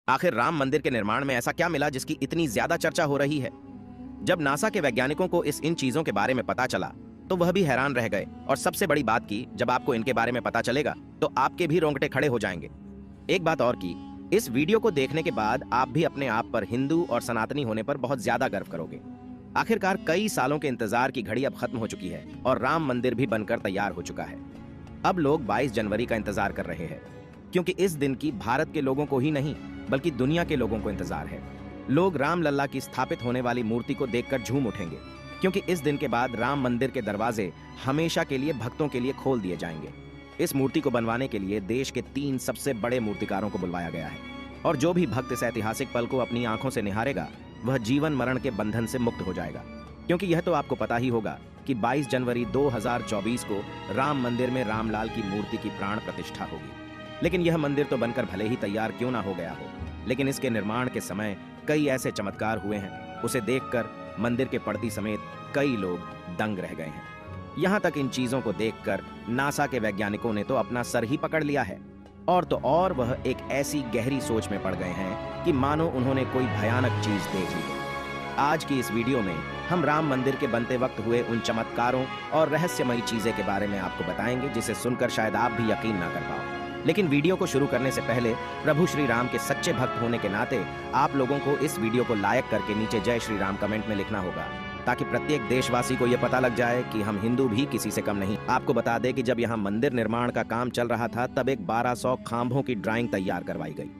आखिर राम मंदिर के निर्माण में ऐसा क्या मिला जिसकी इतनी ज्यादा चर्चा हो रही है? जब नासा के वैज्ञानिकों को इन चीजों के बारे में पता चला तो वह भी हैरान रह गए। और सबसे बड़ी बात की, जब आपको इनके बारे में पता चलेगा तो आपके भी रोंगटे खड़े हो जाएंगे। एक बात और की, इस वीडियो को देखने के बाद आप भी अपने आप पर हिंदू और सनातनी होने पर बहुत ज्यादा गर्व करोगे। आखिरकार कई सालों के इंतजार की घड़ी अब खत्म हो चुकी है और राम मंदिर भी बनकर तैयार हो चुका है। अब लोग 22 जनवरी का इंतजार कर रहे हैं, क्योंकि इस दिन की भारत के लोगों को ही नहीं बल्कि दुनिया के लोगों को इंतजार है। लोग राम लल्ला की स्थापित होने वाली मूर्ति को देखकर झूम उठेंगे, क्योंकि इस दिन के बाद राम मंदिर के दरवाजे हमेशा के लिए भक्तों के लिए खोल दिए जाएंगे। इस मूर्ति को बनवाने के लिए देश के 3 सबसे बड़े मूर्तिकारों को बुलवाया गया है, और जो भी भक्त इस ऐतिहासिक पल को अपनी आंखों से निहारेगा वह जीवन मरण के बंधन से मुक्त हो जाएगा। क्योंकि यह तो आपको पता ही होगा कि 22 जनवरी 2024 को राम मंदिर में रामलाल की मूर्ति की प्राण प्रतिष्ठा होगी। लेकिन यह मंदिर तो बनकर भले ही तैयार क्यों ना हो गया हो, लेकिन इसके निर्माण के समय कई ऐसे चमत्कार हुए हैं, उसे देखकर मंदिर के पड़ती समेत कई लोग दंग रह गए हैं। यहाँ तक इन चीजों को देखकर नासा के वैज्ञानिकों ने तो अपना सर ही पकड़ लिया है, और तो और वह एक ऐसी गहरी सोच में पड़ गए हैं कि मानो उन्होंने कोई भयानक चीज देख ली है। आज की इस वीडियो में हम राम मंदिर के बनते वक्त हुए उन चमत्कारों और रहस्यमयी चीजें के बारे में आपको बताएंगे, जिसे सुनकर शायद आप भी यकीन ना कर पाओ। लेकिन वीडियो को शुरू करने से पहले प्रभु श्री राम के सच्चे भक्त होने के नाते आप लोगों को इस वीडियो को लाइक करके नीचे जय श्री राम कमेंट में लिखना होगा, ताकि प्रत्येक देशवासी को यह पता लग जाए कि हम हिंदू भी किसी से कम नहीं। आपको बता दें कि जब यहाँ मंदिर निर्माण का काम चल रहा था तब एक 1200 खांभों की ड्राइंग तैयार करवाई गई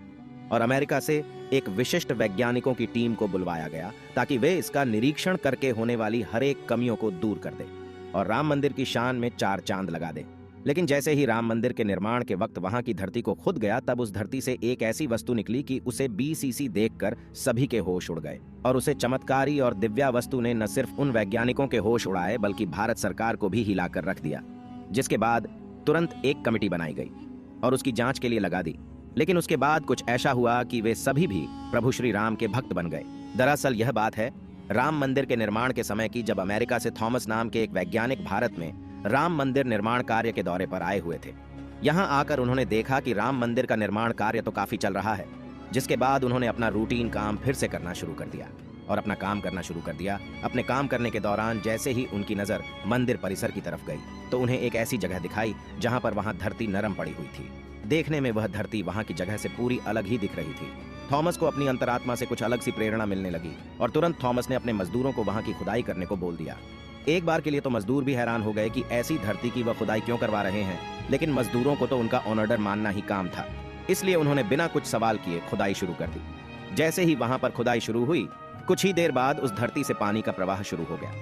और अमेरिका से एक विशिष्ट वैज्ञानिकों की टीम को बुलवाया गया, ताकि वे इसका निरीक्षण करके होने वाली हर एक कमियों को दूर कर दे और राम मंदिर की शान में 4 चांद लगा दे। लेकिन जैसे ही राम मंदिर के निर्माण के वक्त वहां की धरती को खुद गया, तब उस धरती से एक ऐसी वस्तु निकली कि उसे BCC देखकर सभी के होश उड़ गए। और उसे चमत्कारी और दिव्या वस्तु ने न सिर्फ उन वैज्ञानिकों के होश उड़ाए बल्कि भारत सरकार को भी हिलाकर रख दिया, जिसके बाद तुरंत एक कमेटी बनाई गई और उसकी जांच के लिए लगा दी। लेकिन उसके बाद कुछ ऐसा हुआ कि वे सभी भी प्रभु श्री राम के भक्त बन गए। दरअसल यह बात है राम मंदिर के निर्माण के समय की, जब अमेरिका से थॉमस नाम के एक वैज्ञानिक भारत में राम मंदिर निर्माण कार्य के दौरे पर आए हुए थे। यहाँ आकर उन्होंने देखा कि राम मंदिर का निर्माण कार्य तो काफी चल रहा है, जिसके बाद उन्होंने अपना रूटीन काम फिर से करना शुरू कर दिया और अपना काम करना शुरू कर दिया। अपने काम करने के दौरान जैसे ही उनकी नजर मंदिर परिसर की तरफ गई तो उन्हें एक ऐसी जगह दिखाई जहाँ पर वहाँ धरती नरम पड़ी हुई थी। देखने में वह धरती वहाँ की जगह से पूरी अलग ही दिख रही थी। थॉमस को अपनी अंतरात्मा से कुछ अलग सी प्रेरणा मिलने लगी और तुरंत थॉमस ने अपने मजदूरों को वहाँ की खुदाई करने को बोल दिया। एक बार के लिए तो मजदूर भी हैरान हो गए कि ऐसी धरती की वह खुदाई क्यों करवा रहे हैं, लेकिन मजदूरों को तो उनका ऑर्डर मानना ही काम था, इसलिए उन्होंने बिना कुछ सवाल किए खुदाई शुरू कर दी। जैसे ही वहां पर खुदाई शुरू हुई, कुछ ही देर बाद उस धरती से पानी का प्रवाह शुरू हो गया।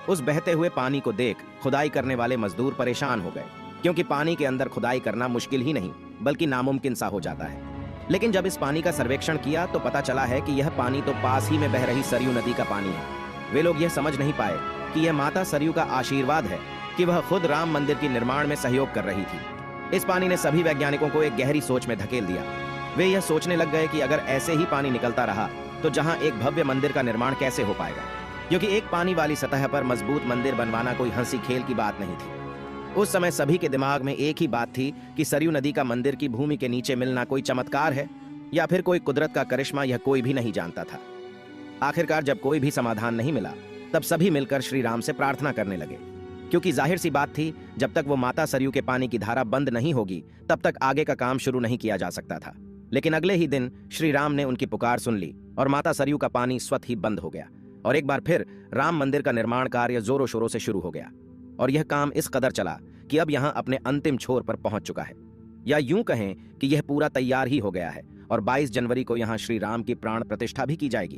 उस बहते हुए पानी को देख खुदाई करने वाले मजदूर परेशान हो गए, क्योंकि पानी के अंदर खुदाई करना मुश्किल ही नहीं बल्कि नामुमकिन सा हो जाता है। लेकिन जब इस पानी का सर्वेक्षण किया तो पता चला है कि यह पानी तो पास ही में बह रही सरयू नदी का पानी है। वे लोग यह समझ नहीं पाए कि यह माता सरयू का आशीर्वाद है कि वह खुद राम मंदिर के निर्माण में सहयोग कर रही थी। इस पानी ने सभी वैज्ञानिकों को एक गहरी सोच में धकेल दिया। वे यह सोचने लग गए कि अगर ऐसे ही पानी निकलता रहा तो जहां एक भव्य मंदिर का निर्माण कैसे हो पाएगा, क्योंकि एक पानी वाली सतह पर मजबूत मंदिर बनवाना कोई हंसी खेल की बात नहीं थी। उस समय सभी के दिमाग में एक ही बात थी कि सरयू नदी का मंदिर की भूमि के नीचे मिलना कोई चमत्कार है या फिर कोई कुदरत का करिश्मा, यह कोई भी नहीं जानता था। आखिरकार जब कोई भी समाधान नहीं मिला तब सभी मिलकर श्री राम से प्रार्थना करने लगे, क्योंकि जाहिर सी बात थी जब तक वो माता सरयू के पानी की धारा बंद नहीं होगी तब तक आगे का काम शुरू नहीं किया जा सकता था। लेकिन अगले ही दिन श्री राम ने उनकी पुकार सुन ली और माता सरयू का पानी स्वतः ही बंद हो गया और एक बार फिर राम मंदिर का निर्माण कार्य जोरों शोरों से शुरू हो गया। और यह काम इस कदर चला कि अब यहाँ अपने अंतिम छोर पर पहुंच चुका है, या यूं कहें कि यह पूरा तैयार ही हो गया है और 22 जनवरी को यहाँ श्री राम की प्राण प्रतिष्ठा भी की जाएगी।